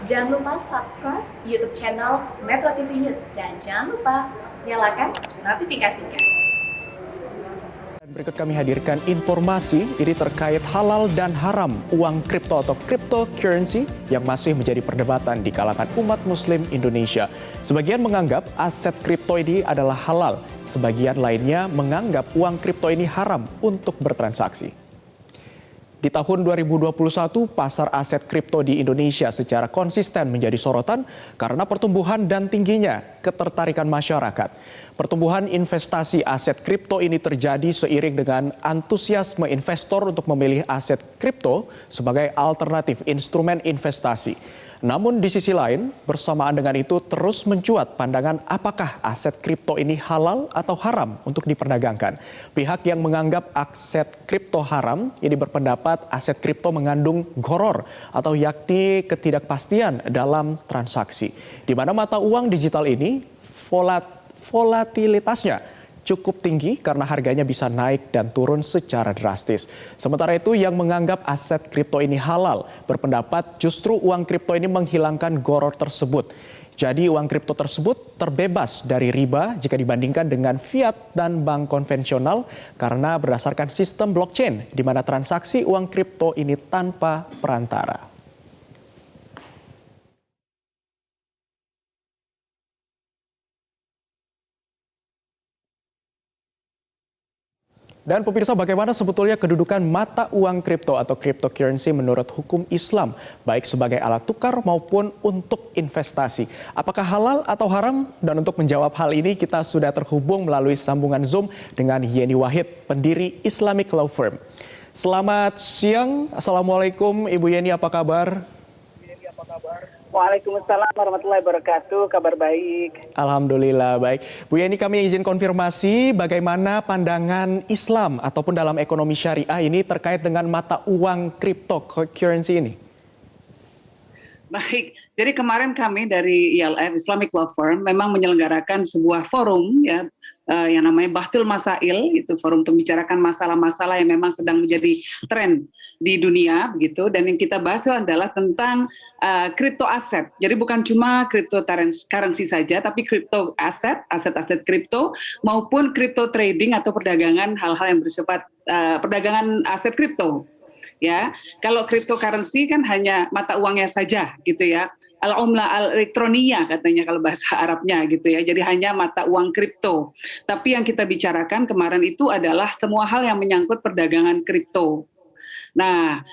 Jangan lupa subscribe YouTube channel Metro TV News dan jangan lupa nyalakan notifikasinya. Berikut kami hadirkan informasi ini terkait halal dan haram uang kripto atau cryptocurrency yang masih menjadi perdebatan di kalangan umat muslim Indonesia. Sebagian menganggap aset kripto ini adalah halal, sebagian lainnya menganggap uang kripto ini haram untuk bertransaksi. Di tahun 2021, pasar aset kripto di Indonesia secara konsisten menjadi sorotan karena pertumbuhan dan tingginya ketertarikan masyarakat. Pertumbuhan investasi aset kripto ini terjadi seiring dengan antusiasme investor untuk memilih aset kripto sebagai alternatif instrumen investasi. Namun di sisi lain, bersamaan dengan itu terus mencuat pandangan apakah aset kripto ini halal atau haram untuk diperdagangkan. Pihak yang menganggap aset kripto haram ini berpendapat aset kripto mengandung gharar atau yakni ketidakpastian dalam transaksi. Di mana mata uang digital ini volatilitasnya cukup tinggi karena harganya bisa naik dan turun secara drastis. Sementara itu yang menganggap aset kripto ini halal berpendapat justru uang kripto ini menghilangkan gharar tersebut. Jadi uang kripto tersebut terbebas dari riba jika dibandingkan dengan fiat dan bank konvensional karena berdasarkan sistem blockchain di mana transaksi uang kripto ini tanpa perantara. Dan pemirsa, bagaimana sebetulnya kedudukan mata uang kripto atau cryptocurrency menurut hukum Islam, baik sebagai alat tukar maupun untuk investasi? Apakah halal atau haram? Dan untuk menjawab hal ini kita sudah terhubung melalui sambungan Zoom dengan Yeni Wahid, pendiri Islamic Law Firm. Selamat siang, Assalamualaikum Ibu Yeni, apa kabar? Waalaikumsalam warahmatullahi wabarakatuh, kabar baik. Alhamdulillah baik. Bu Yeni, kami izin konfirmasi bagaimana pandangan Islam ataupun dalam ekonomi syariah ini terkait dengan mata uang cryptocurrency ini. Baik, jadi kemarin kami dari ILF, Islamic Law Firm, memang menyelenggarakan sebuah forum ya yang namanya Bahtul Masail, itu forum untuk membicarakan masalah-masalah yang memang sedang menjadi tren di dunia begitu, dan yang kita bahas itu adalah tentang crypto aset. Jadi bukan cuma cryptocurrency saja, tapi crypto aset, aset-aset kripto maupun crypto trading atau perdagangan hal-hal yang bersifat perdagangan aset kripto. Ya, kalau cryptocurrency kan hanya mata uangnya saja gitu ya. Al-umlah al-elektronia katanya kalau bahasa Arabnya gitu ya. Jadi hanya mata uang kripto. Tapi yang kita bicarakan kemarin itu adalah semua hal yang menyangkut perdagangan kripto. Nah,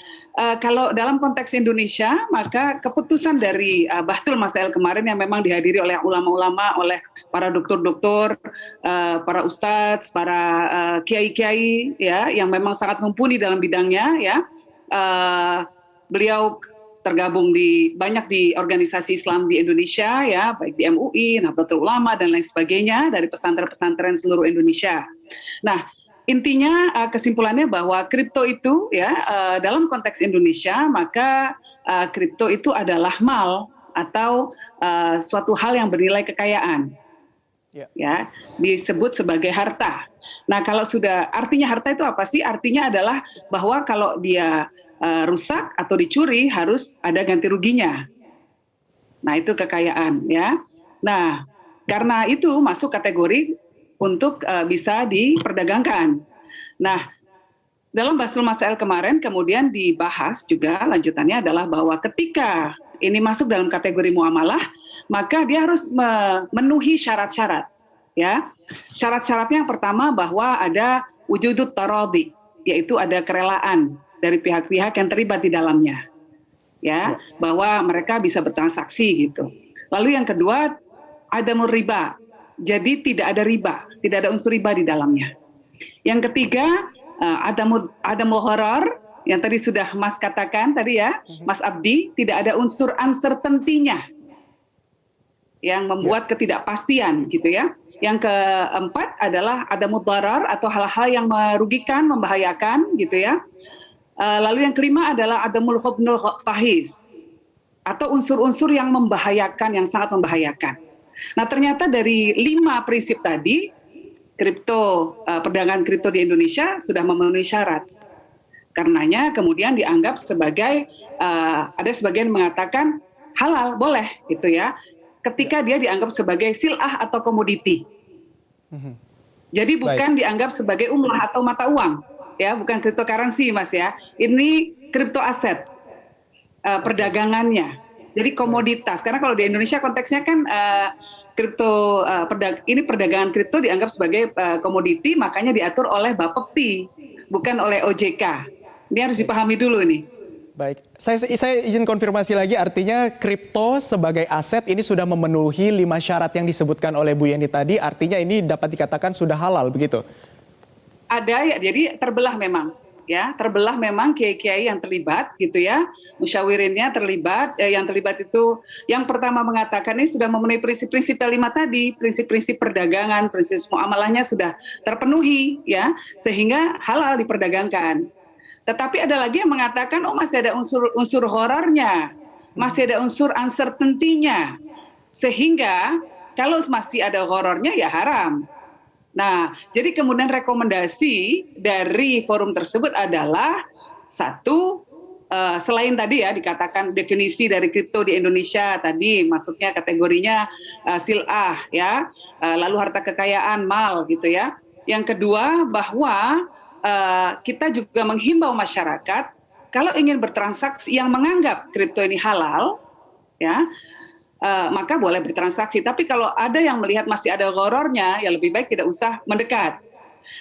kalau dalam konteks Indonesia, maka keputusan dari Bahtul Masail kemarin yang memang dihadiri oleh ulama-ulama, oleh para dokter-dokter, para ustadz, para kiai-kiai ya, yang memang sangat mumpuni dalam bidangnya ya. Beliau tergabung banyak di organisasi Islam di Indonesia ya, baik di MUI, Nahdlatul Ulama dan lain sebagainya dari pesantren-pesantren seluruh Indonesia. Nah, intinya kesimpulannya bahwa kripto itu ya dalam konteks Indonesia maka kripto itu adalah mal atau suatu hal yang bernilai kekayaan, ya disebut sebagai harta. Nah kalau sudah artinya harta itu apa sih? Artinya adalah bahwa kalau dia rusak atau dicuri harus ada ganti ruginya. Nah itu kekayaan ya. Nah karena itu masuk kategori untuk bisa diperdagangkan. Nah, dalam Bahtul Masail kemarin kemudian dibahas juga lanjutannya adalah bahwa ketika ini masuk dalam kategori muamalah, maka dia harus memenuhi syarat-syarat. Ya, syarat-syaratnya yang pertama bahwa ada wujudut taradi, yaitu ada kerelaan dari pihak-pihak yang terlibat di dalamnya. Ya, bahwa mereka bisa bertransaksi gitu. Lalu yang kedua, adamur riba. Jadi tidak ada riba, tidak ada unsur riba di dalamnya. Yang ketiga, adamul gharar, yang tadi sudah Mas katakan tadi ya, Mas Abdi, tidak ada unsur uncertainty-nya yang membuat ketidakpastian gitu ya. Yang keempat adalah adamul dharar atau hal-hal yang merugikan, membahayakan gitu ya. Lalu yang kelima adalah adamul khubnul fahish atau unsur-unsur yang membahayakan, yang sangat membahayakan. Nah ternyata dari 5 prinsip tadi, perdagangan kripto di Indonesia sudah memenuhi syarat. Karenanya kemudian dianggap sebagai, ada sebagian mengatakan halal, boleh gitu ya. Ketika dia dianggap sebagai sil'ah atau komoditi. Jadi bukan dianggap sebagai umlah atau mata uang, ya, bukan cryptocurrency Mas ya. Ini kripto aset, perdagangannya. Jadi komoditas. Karena kalau di Indonesia konteksnya kan kripto, ini perdagangan kripto dianggap sebagai komoditi, makanya diatur oleh Bapepti, bukan oleh OJK. Ini harus dipahami dulu nih. Baik, saya izin konfirmasi lagi, artinya kripto sebagai aset ini sudah memenuhi 5 syarat yang disebutkan oleh Bu Yeni tadi, artinya ini dapat dikatakan sudah halal begitu? Ada ya, jadi terbelah memang. Ya, terbelah memang kiai-kiai yang terlibat gitu ya, musyawirinnya terlibat, yang terlibat itu yang pertama mengatakan ini sudah memenuhi prinsip-prinsip kelima tadi, prinsip-prinsip perdagangan, prinsip muamalahnya sudah terpenuhi ya, sehingga halal diperdagangkan. Tetapi ada lagi yang mengatakan, oh masih ada unsur horornya, masih ada unsur uncertainty-nya, sehingga kalau masih ada horornya ya haram. Nah, jadi kemudian rekomendasi dari forum tersebut adalah satu, selain tadi ya dikatakan definisi dari kripto di Indonesia tadi masuknya kategorinya sil'ah ya, lalu harta kekayaan mal gitu ya. Yang kedua bahwa kita juga menghimbau masyarakat kalau ingin bertransaksi yang menganggap kripto ini halal ya, maka boleh bertransaksi. Tapi kalau ada yang melihat masih ada horornya, ya lebih baik tidak usah mendekat.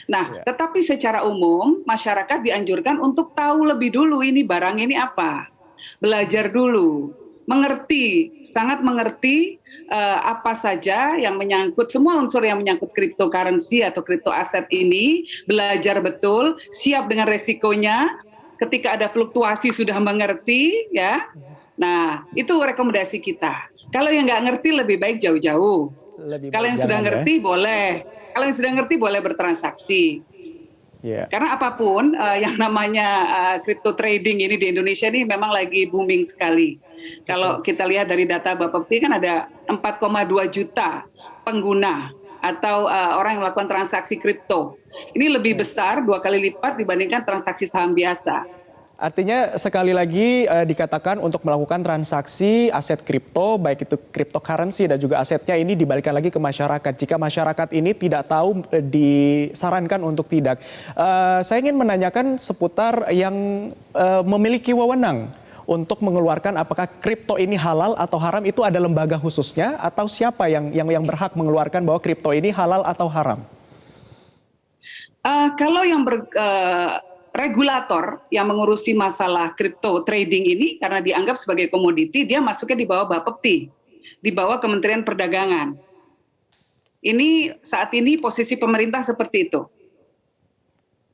Nah, tetapi secara umum masyarakat dianjurkan untuk tahu lebih dulu ini barang ini apa. Belajar dulu, mengerti, sangat mengerti apa saja yang menyangkut, semua unsur yang menyangkut cryptocurrency atau kripto aset ini, belajar betul, siap dengan resikonya, ketika ada fluktuasi sudah mengerti ya. Nah, itu rekomendasi kita. Kalau yang nggak ngerti lebih baik jauh-jauh. Kalau yang sudah ngerti boleh. Kalau yang sudah ngerti boleh bertransaksi. Karena apapun yang namanya crypto trading ini di Indonesia ini memang lagi booming sekali. Kalau kita lihat dari data Bapepti kan ada 4,2 juta pengguna atau orang yang melakukan transaksi kripto. Ini lebih besar 2 kali lipat dibandingkan transaksi saham biasa. Artinya sekali lagi dikatakan untuk melakukan transaksi aset kripto, baik itu cryptocurrency dan juga asetnya ini dibalikan lagi ke masyarakat. Jika masyarakat ini tidak tahu, disarankan untuk tidak. Saya ingin menanyakan seputar yang memiliki wewenang untuk mengeluarkan apakah kripto ini halal atau haram, itu ada lembaga khususnya atau siapa yang berhak mengeluarkan bahwa kripto ini halal atau haram? Kalau yang regulator yang mengurusi masalah crypto trading ini karena dianggap sebagai komoditi, dia masuknya di bawah Bapepti, di bawah Kementerian Perdagangan. Ini saat ini posisi pemerintah seperti itu.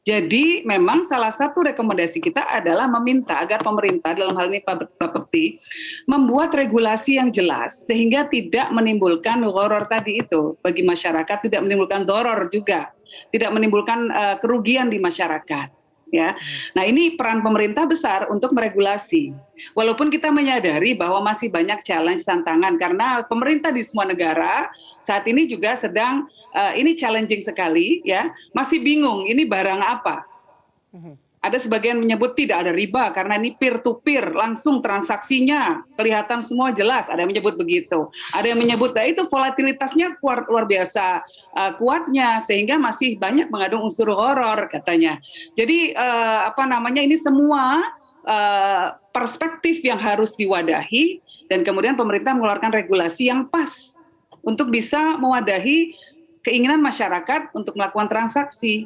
Jadi memang salah satu rekomendasi kita adalah meminta agar pemerintah, dalam hal ini Bapepti, membuat regulasi yang jelas sehingga tidak menimbulkan horor tadi itu bagi masyarakat, tidak menimbulkan doror juga, tidak menimbulkan kerugian di masyarakat. Ya, nah ini peran pemerintah besar untuk meregulasi. Walaupun kita menyadari bahwa masih banyak challenge tantangan karena pemerintah di semua negara saat ini juga sedang ini challenging sekali, ya, masih bingung ini barang apa. Ada sebagian menyebut tidak ada riba karena ini peer to peer, langsung transaksinya kelihatan semua jelas. Ada yang menyebut begitu. Ada yang menyebut itu volatilitasnya luar biasa kuatnya sehingga masih banyak mengandung unsur horor katanya. Jadi ini semua perspektif yang harus diwadahi dan kemudian pemerintah mengeluarkan regulasi yang pas untuk bisa mewadahi keinginan masyarakat untuk melakukan transaksi.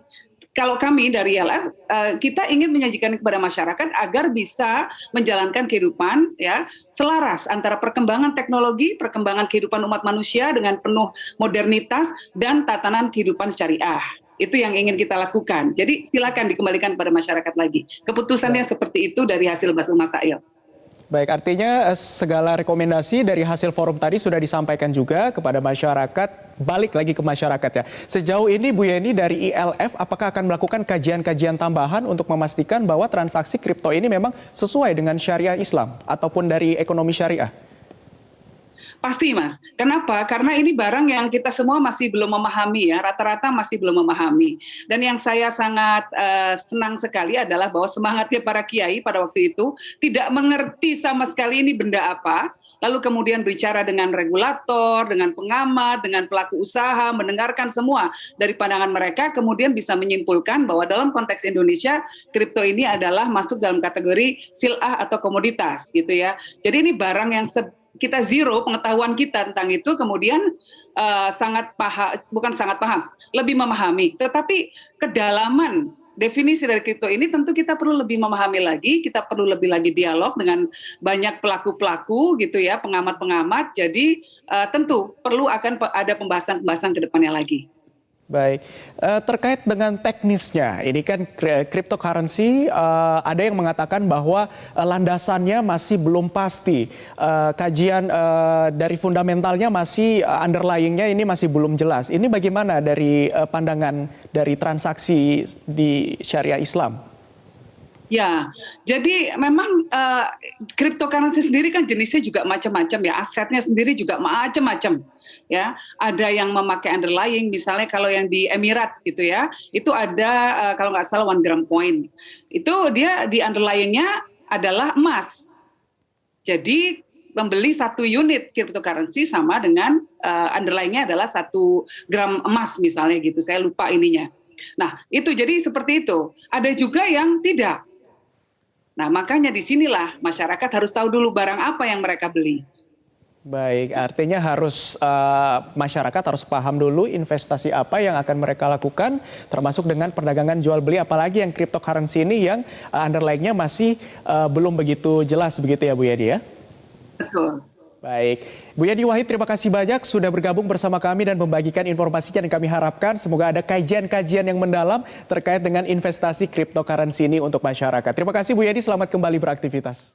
Kalau kami dari ILF, kita ingin menyajikan kepada masyarakat agar bisa menjalankan kehidupan ya selaras antara perkembangan teknologi, perkembangan kehidupan umat manusia dengan penuh modernitas dan tatanan kehidupan syariah. Itu yang ingin kita lakukan. Jadi silakan dikembalikan kepada masyarakat lagi. Keputusannya seperti itu dari hasil Basul Masail. Baik, artinya segala rekomendasi dari hasil forum tadi sudah disampaikan juga kepada masyarakat, balik lagi ke masyarakat ya. Sejauh ini Bu Yeni dari ILF apakah akan melakukan kajian-kajian tambahan untuk memastikan bahwa transaksi kripto ini memang sesuai dengan syariah Islam ataupun dari ekonomi syariah? Pasti Mas, kenapa? Karena ini barang yang kita semua masih belum memahami ya, rata-rata masih belum memahami. Dan yang saya sangat senang sekali adalah bahwa semangatnya para kiai pada waktu itu tidak mengerti sama sekali ini benda apa, lalu kemudian bicara dengan regulator, dengan pengamat, dengan pelaku usaha, mendengarkan semua dari pandangan mereka, kemudian bisa menyimpulkan bahwa dalam konteks Indonesia, kripto ini adalah masuk dalam kategori sil'ah atau komoditas gitu ya. Jadi ini barang yang kita zero pengetahuan kita tentang itu, kemudian lebih memahami. Tetapi kedalaman definisi dari kripto ini tentu kita perlu lebih memahami lagi, kita perlu lebih lagi dialog dengan banyak pelaku-pelaku gitu ya, pengamat-pengamat. Jadi tentu perlu akan ada pembahasan-pembahasan ke depannya lagi. Baik, terkait dengan teknisnya, ini kan cryptocurrency ada yang mengatakan bahwa landasannya masih belum pasti, kajian dari fundamentalnya masih underlyingnya ini masih belum jelas. Ini bagaimana dari pandangan dari transaksi di syariah Islam? Ya, jadi memang cryptocurrency sendiri kan jenisnya juga macam-macam ya, asetnya sendiri juga macam-macam. Ya, ada yang memakai underlying, misalnya kalau yang di Emirat gitu ya, itu ada kalau nggak salah 1 gram coin, itu dia di underlyingnya adalah emas. Jadi membeli 1 unit cryptocurrency sama dengan underlyingnya adalah 1 gram emas misalnya gitu, saya lupa ininya. Nah itu jadi seperti itu. Ada juga yang tidak. Nah makanya disinilah masyarakat harus tahu dulu barang apa yang mereka beli. Baik, artinya harus masyarakat harus paham dulu investasi apa yang akan mereka lakukan, termasuk dengan perdagangan jual beli, apalagi yang cryptocurrency ini yang underlying-nya masih belum begitu jelas begitu ya Bu Yadi ya? Betul. Baik, Bu Yadi Wahid terima kasih banyak sudah bergabung bersama kami dan membagikan informasi yang kami harapkan semoga ada kajian-kajian yang mendalam terkait dengan investasi cryptocurrency ini untuk masyarakat. Terima kasih Bu Yadi, selamat kembali beraktivitas.